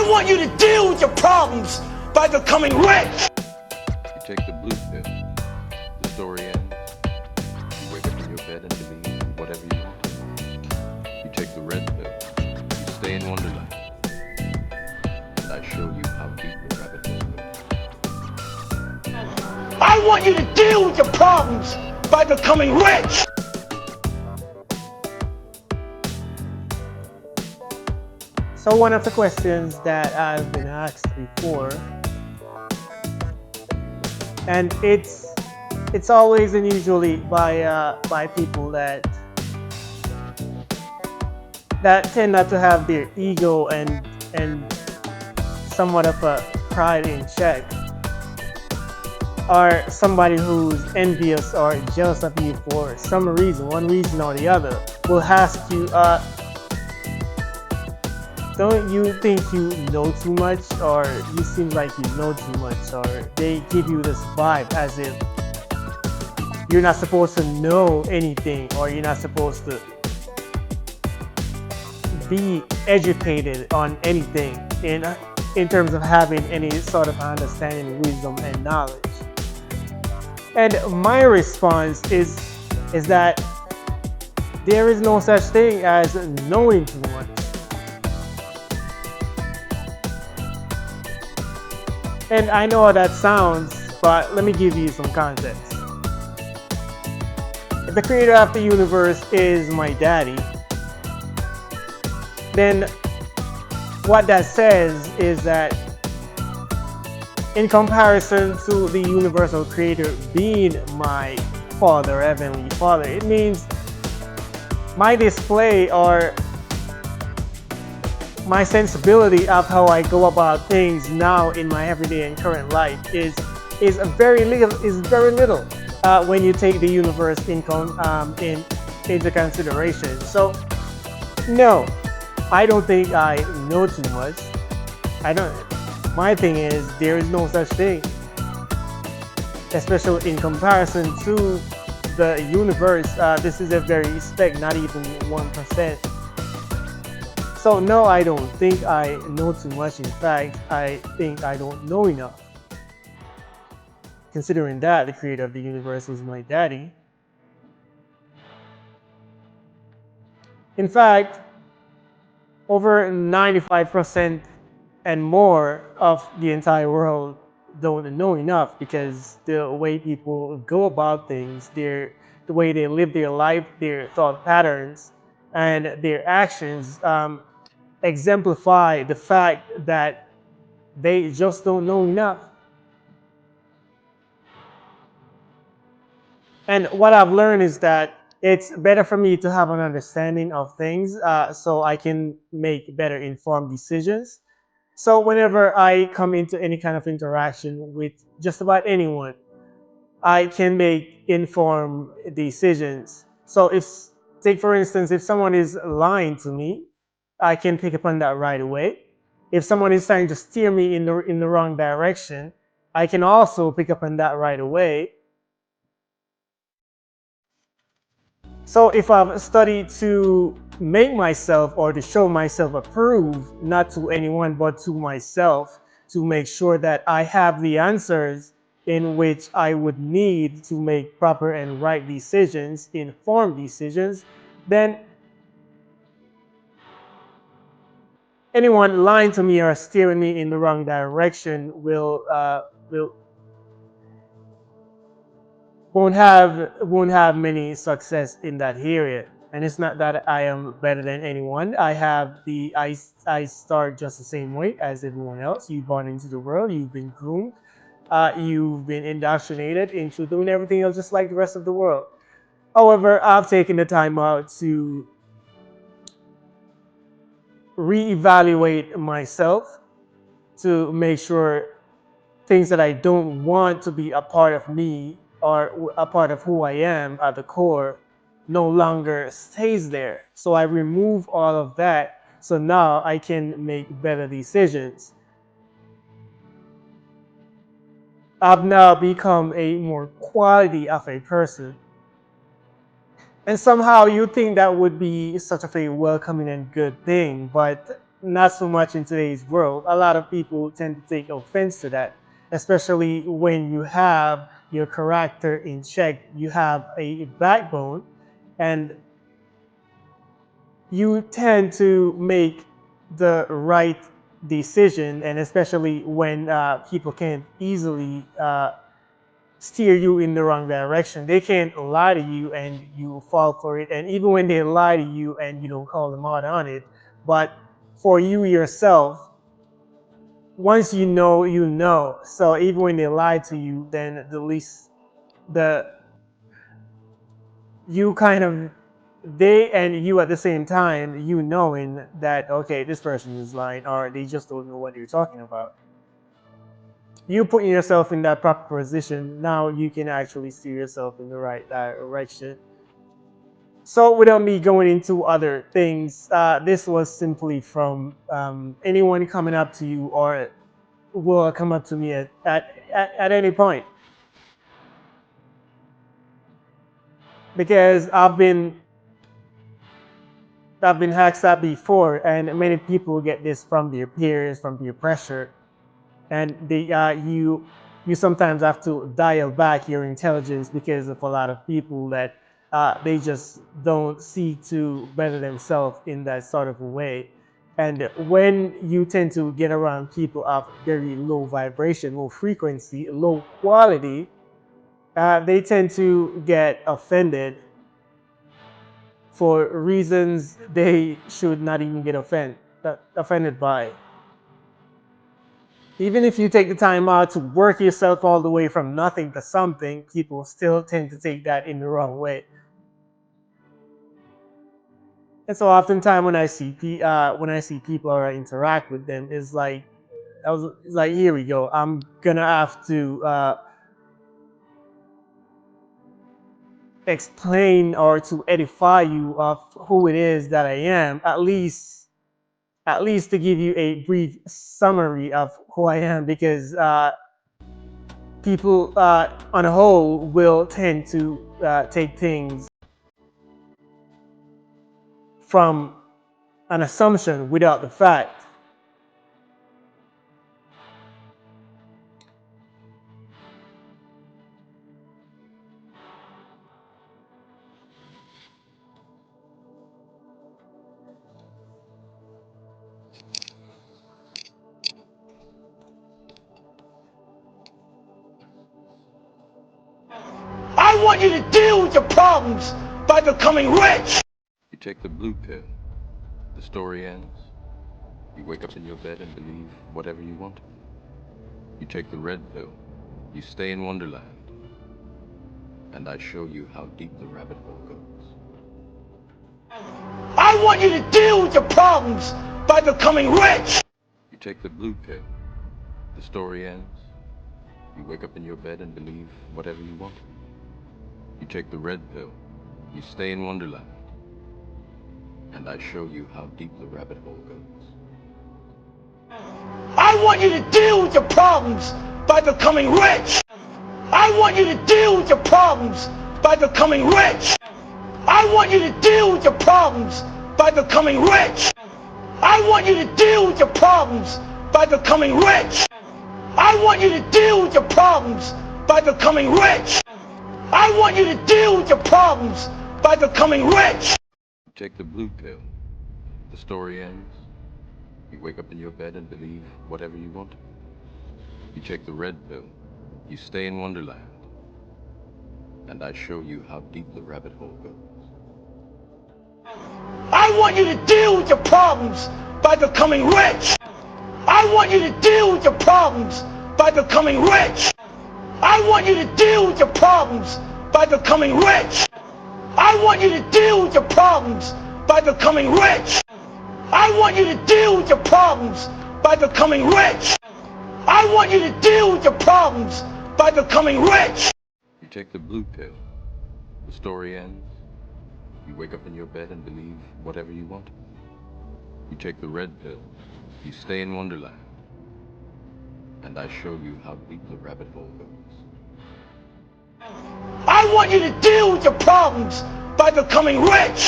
I want you to deal with your problems by becoming rich. You take the blue pill, the story ends. You wake up in your bed and believe whatever you want. You take the red pill, you stay in Wonderland. And I show you how deep the rabbit hole goes. I want you to deal with your problems by becoming rich. So one of the questions that I've been asked before, and it's always and usually by people that tend not to have their ego and somewhat of a pride in check, or somebody who's envious or jealous of you for some reason, one reason or the other, will ask you, don't you think you know too much, or you seem like you know too much, or they give you this vibe as if you're not supposed to know anything, or you're not supposed to be educated on anything in terms of having any sort of understanding, wisdom, and knowledge. And my response is that there is no such thing as knowing too much. And I know how that sounds, but let me give you some context. If the creator of the universe is my daddy, then what that says is that in comparison to the universal creator being my father, heavenly father, it means my display or my sensibility of how I go about things now in my everyday and current life is very little when you take the universe into consideration. So no, I don't think I know too much. My thing is, there is no such thing, especially in comparison to the universe. This is a very speck, not even 1%. So no, I don't think I know too much. In fact, I think I don't know enough. Considering that the creator of the universe was my daddy. In fact, over 95% and more of the entire world don't know enough, because the way people go about things, the way they live their life, their thought patterns, and their actions exemplify the fact that they just don't know enough. And what I've learned is that it's better for me to have an understanding of things so I can make better informed decisions. So whenever I come into any kind of interaction with just about anyone, I can make informed decisions. So take for instance, if someone is lying to me, I can pick up on that right away. If someone is trying to steer me in the wrong direction, I can also pick up on that right away. So if I've studied to make myself or to show myself approved, not to anyone but to myself, to make sure that I have the answers in which I would need to make proper and right decisions, informed decisions, then anyone lying to me or steering me in the wrong direction won't have many success in that area. And it's not that I am better than anyone. I start just the same way as everyone else. You're born into the world, you've been groomed, you've been indoctrinated into doing everything else just like the rest of the world. However, I've taken the time out to reevaluate myself, to make sure things that I don't want to be a part of me or a part of who I am at the core no longer stays there. So I remove all of that, so now I can make better decisions. I've now become a more quality of a person. And somehow you think that would be such of a welcoming and good thing, but not so much in today's world. A lot of people tend to take offense to that, especially when you have your character in check, you have a backbone, and you tend to make the right decision. And especially when people can easily steer you in the wrong direction. They can lie to you and you fall for it. And even when they lie to you and you don't call them out on it, but for you yourself, once you know, you know. So even when they lie to you, then the least the you kind of they and you at the same time, you knowing that okay, this person is lying or they just don't know what you're talking about. You putting yourself in that proper position, now you can actually steer yourself in the right direction. So without me going into other things, this was simply from anyone coming up to you or will come up to me at any point. Because I've been hacked at before, and many people get this from their peers, from peer pressure, and you sometimes have to dial back your intelligence because of a lot of people that they just don't see to better themselves in that sort of a way. And when you tend to get around people of very low vibration, low frequency, low quality, they tend to get offended for reasons they should not even get offended by. Even if you take the time out to work yourself all the way from nothing to something, people still tend to take that in the wrong way. And so oftentimes when I see people or I interact with them, it's like here we go. I'm gonna have to explain or to edify you of who it is that I am, at least to give you a brief summary of who I am, because people on a whole will tend to take things from an assumption without the fact. I want you to deal with your problems by becoming rich. You take the blue pill, the story ends. You wake up in your bed and believe whatever you want. You take the red pill, you stay in Wonderland, and I show you how deep the rabbit hole goes. I want you to deal with your problems by becoming rich. You take the blue pill, the story ends. You wake up in your bed and believe whatever you want. You take the red pill, you stay in Wonderland, and I show you how deep the rabbit hole goes. I want you to deal with your problems by becoming rich. I want you to deal with your problems by becoming rich. I want you to deal with your problems by becoming rich. I want you to deal with your problems by becoming rich. I want you to deal with your problems by becoming rich. I want you to deal with your problems by becoming rich. You take the blue pill, the story ends. You wake up in your bed and believe whatever you want. You take the red pill, you stay in Wonderland, and I show you how deep the rabbit hole goes. I want you to deal with your problems by becoming rich. I want you to deal with your problems by becoming rich. I want you to deal with your problems by becoming rich. I want you to deal with your problems by becoming rich. I want you to deal with your problems by becoming rich. I want you to deal with your problems by becoming rich. You take the blue pill, the story ends. You wake up in your bed and believe whatever you want. You take the red pill, you stay in Wonderland, and I show you how deep the rabbit hole goes. I want you to deal with your problems by becoming rich.